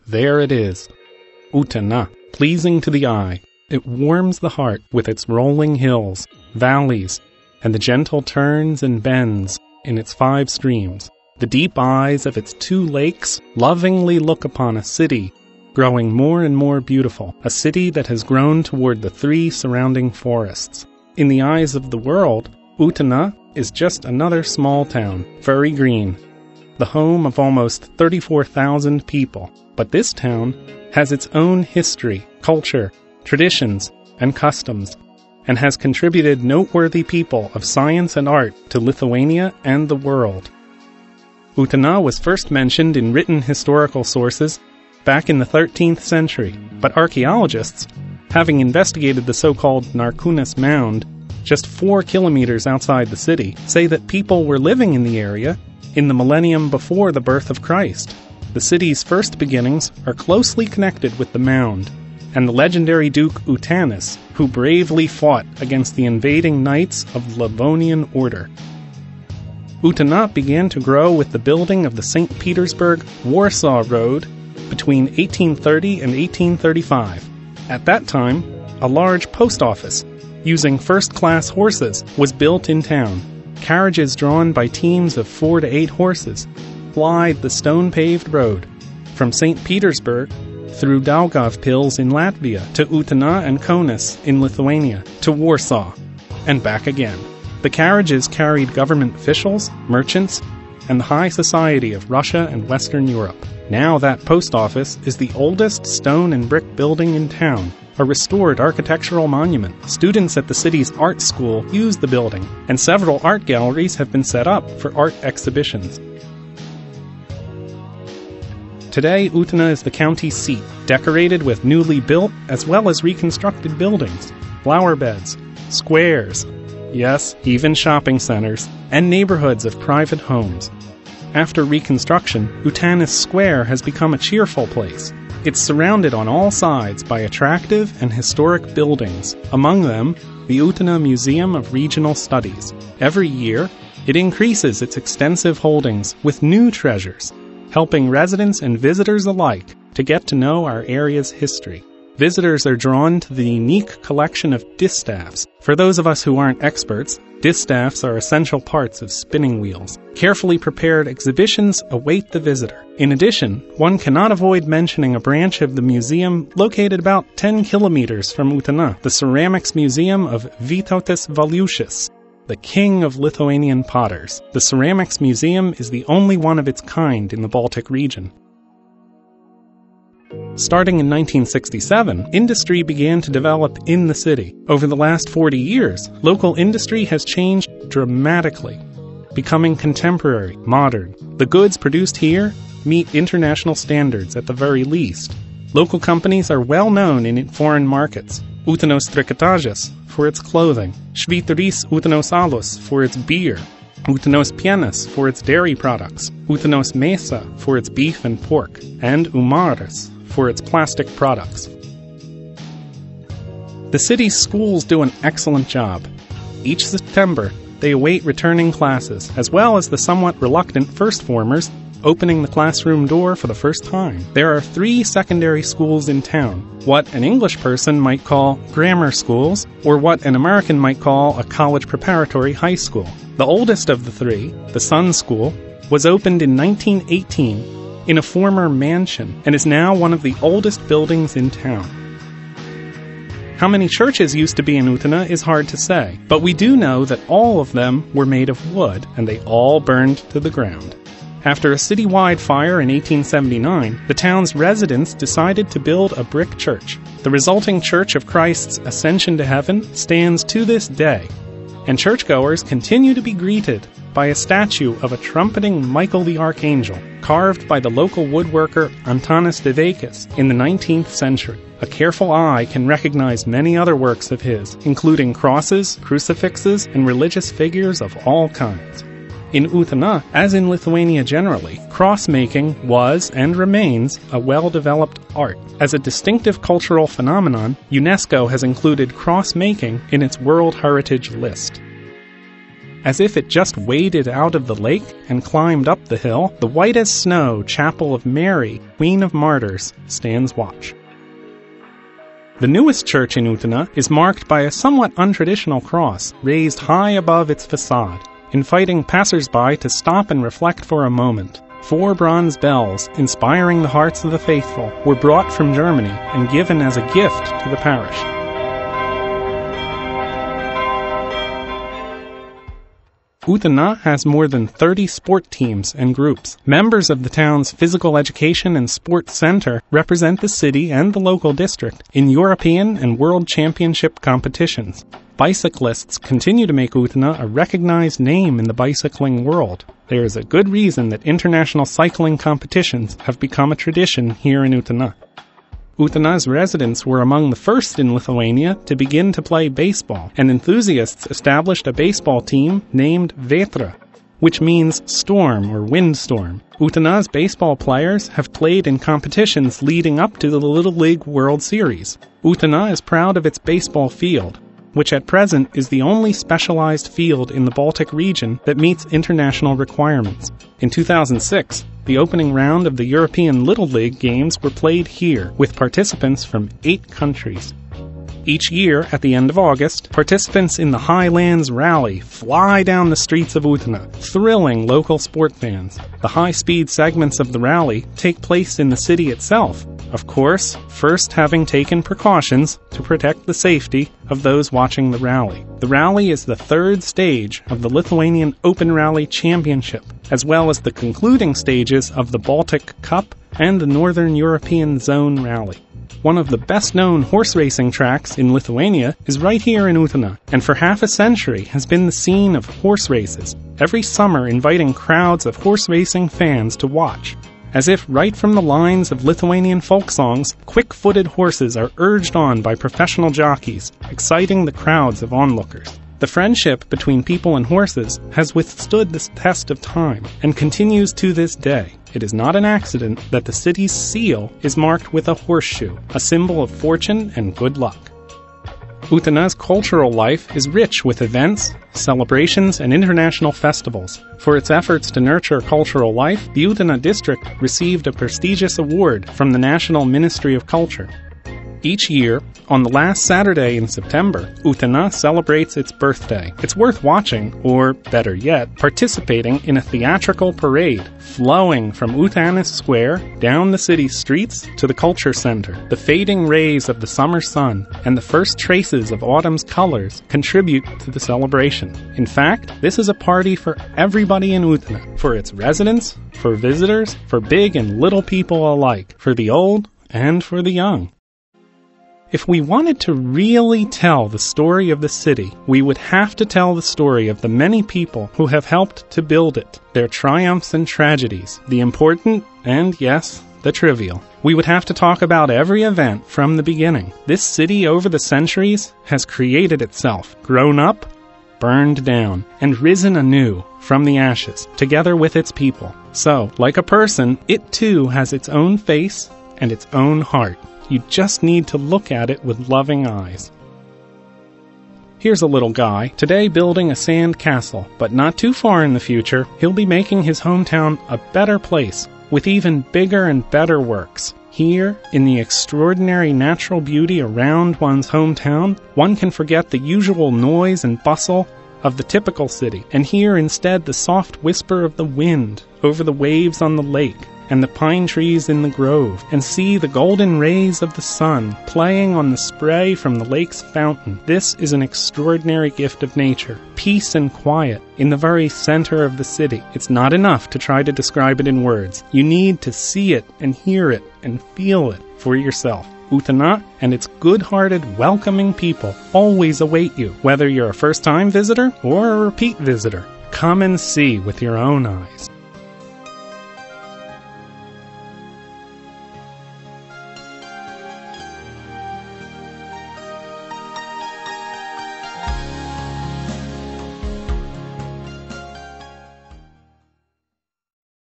There it is. Utena, pleasing to the eye. It warms the heart with its rolling hills, valleys, and the gentle turns and bends in its 5 streams. The deep eyes of its 2 lakes lovingly look upon a city growing more and more beautiful, a city that has grown toward the 3 surrounding forests. In the eyes of the world, Utena is just another small town, very green, the home of almost 34,000 people. But this town has its own history, culture, traditions, and customs, and has contributed noteworthy people of science and art to Lithuania and the world. Utena was first mentioned in written historical sources back in the 13th century, but archaeologists, having investigated the so-called Narkūnas Mound, just 4 kilometers outside the city, say that people were living in the area in the millennium before the birth of Christ. The city's first beginnings are closely connected with the mound and the legendary Duke Utena, who bravely fought against the invading knights of the Livonian Order. Utena began to grow with the building of the St. Petersburg-Warsaw Road between 1830 and 1835. At that time, a large post office, using first-class horses, was built in town. Carriages drawn by teams of 4 to 8 horses plied the stone-paved road from St. Petersburg through Daugavpils in Latvia to Utena and Kaunas in Lithuania to Warsaw, and back again. The carriages carried government officials, merchants, and the high society of Russia and Western Europe. Now that post office is the oldest stone and brick building in town, a restored architectural monument. Students at the city's art school use the building, and several art galleries have been set up for art exhibitions. Today, Utena is the county seat, decorated with newly built as well as reconstructed buildings, flower beds, squares, yes, even shopping centers, and neighborhoods of private homes. After reconstruction, Utena Square has become a cheerful place. It's surrounded on all sides by attractive and historic buildings, among them the Utena Museum of Regional Studies. Every year, it increases its extensive holdings with new treasures, helping residents and visitors alike to get to know our area's history. Visitors are drawn to the unique collection of distaffs. For those of us who aren't experts, distaffs are essential parts of spinning wheels. Carefully prepared exhibitions await the visitor. In addition, one cannot avoid mentioning a branch of the museum located about 10 kilometers from Utena, the Ceramics Museum of Vytautas Valiušis, the king of Lithuanian potters. The Ceramics Museum is the only one of its kind in the Baltic region. Starting in 1967, industry began to develop in the city. Over the last 40 years, local industry has changed dramatically, becoming contemporary, modern. The goods produced here meet international standards at the very least. Local companies are well known in foreign markets. Utenos Trikotažas for its clothing, Švyturys Utenos Alus for its beer, Utenos Pienas for its dairy products, Utenos Mėsa for its beef and pork, and Umaras for its plastic products. The city's schools do an excellent job. Each September, they await returning classes, as well as the somewhat reluctant first-formers opening the classroom door for the first time. There are 3 secondary schools in town, what an English person might call grammar schools, or what an American might call a college preparatory high school. The oldest of the 3, the Sun School, was opened in 1918 in a former mansion and is now one of the oldest buildings in town. How many churches used to be in Utena is hard to say, but we do know that all of them were made of wood and they all burned to the ground. After a citywide fire in 1879, the town's residents decided to build a brick church. The resulting Church of Christ's Ascension to Heaven stands to this day, and churchgoers continue to be greeted by a statue of a trumpeting Michael the Archangel, carved by the local woodworker Antanas Deveikis in the 19th century. A careful eye can recognize many other works of his, including crosses, crucifixes, and religious figures of all kinds. In Utena, as in Lithuania generally, cross-making was and remains a well-developed art. As a distinctive cultural phenomenon, UNESCO has included cross-making in its World Heritage List. As if it just waded out of the lake and climbed up the hill, the white as snow chapel of Mary, Queen of Martyrs, stands watch. The newest church in Utena is marked by a somewhat untraditional cross raised high above its facade, inviting passers-by to stop and reflect for a moment. 4 bronze bells, inspiring the hearts of the faithful, were brought from Germany and given as a gift to the parish. Utena has more than 30 sport teams and groups. Members of the town's physical education and sports center represent the city and the local district in European and World Championship competitions. Bicyclists continue to make Utena a recognized name in the bicycling world. There is a good reason that international cycling competitions have become a tradition here in Utena. Utena's residents were among the first in Lithuania to begin to play baseball, and enthusiasts established a baseball team named Vetra, which means storm or windstorm. Utena's baseball players have played in competitions leading up to the Little League World Series. Utena is proud of its baseball field, which at present is the only specialized field in the Baltic region that meets international requirements. In 2006, the opening round of the European Little League games were played here, with participants from 8 countries. Each year, at the end of August, participants in the Highlands Rally fly down the streets of Utena, thrilling local sport fans. The high-speed segments of the rally take place in the city itself, of course, first having taken precautions to protect the safety of those watching the rally. The rally is the 3rd stage of the Lithuanian Open Rally Championship, as well as the concluding stages of the Baltic Cup and the Northern European Zone Rally. One of the best-known horse racing tracks in Lithuania is right here in Utena, and for half a century has been the scene of horse races, every summer inviting crowds of horse racing fans to watch. As if right from the lines of Lithuanian folk songs, quick-footed horses are urged on by professional jockeys, exciting the crowds of onlookers. The friendship between people and horses has withstood this test of time and continues to this day. It is not an accident that the city's seal is marked with a horseshoe, a symbol of fortune and good luck. Utena's cultural life is rich with events, celebrations, and international festivals. For its efforts to nurture cultural life, the Utena district received a prestigious award from the National Ministry of Culture. Each year, on the last Saturday in September, Utena celebrates its birthday. It's worth watching, or better yet, participating in a theatrical parade flowing from Utena Square down the city's streets to the culture center. The fading rays of the summer sun and the first traces of autumn's colors contribute to the celebration. In fact, this is a party for everybody in Utena, for its residents, for visitors, for big and little people alike, for the old and for the young. If we wanted to really tell the story of the city, we would have to tell the story of the many people who have helped to build it, their triumphs and tragedies, the important and, yes, the trivial. We would have to talk about every event from the beginning. This city over the centuries has created itself, grown up, burned down, and risen anew from the ashes, together with its people. So, like a person, it too has its own face and its own heart. You just need to look at it with loving eyes. Here's a little guy, today building a sand castle, but not too far in the future, he'll be making his hometown a better place, with even bigger and better works. Here, in the extraordinary natural beauty around one's hometown, one can forget the usual noise and bustle of the typical city, and hear instead the soft whisper of the wind over the waves on the lake, and the pine trees in the grove, and see the golden rays of the sun playing on the spray from the lake's fountain. This is an extraordinary gift of nature, peace and quiet, in the very center of the city. It's not enough to try to describe it in words. You need to see it and hear it and feel it for yourself. Utena and its good-hearted, welcoming people always await you, whether you're a first-time visitor or a repeat visitor. Come and see with your own eyes.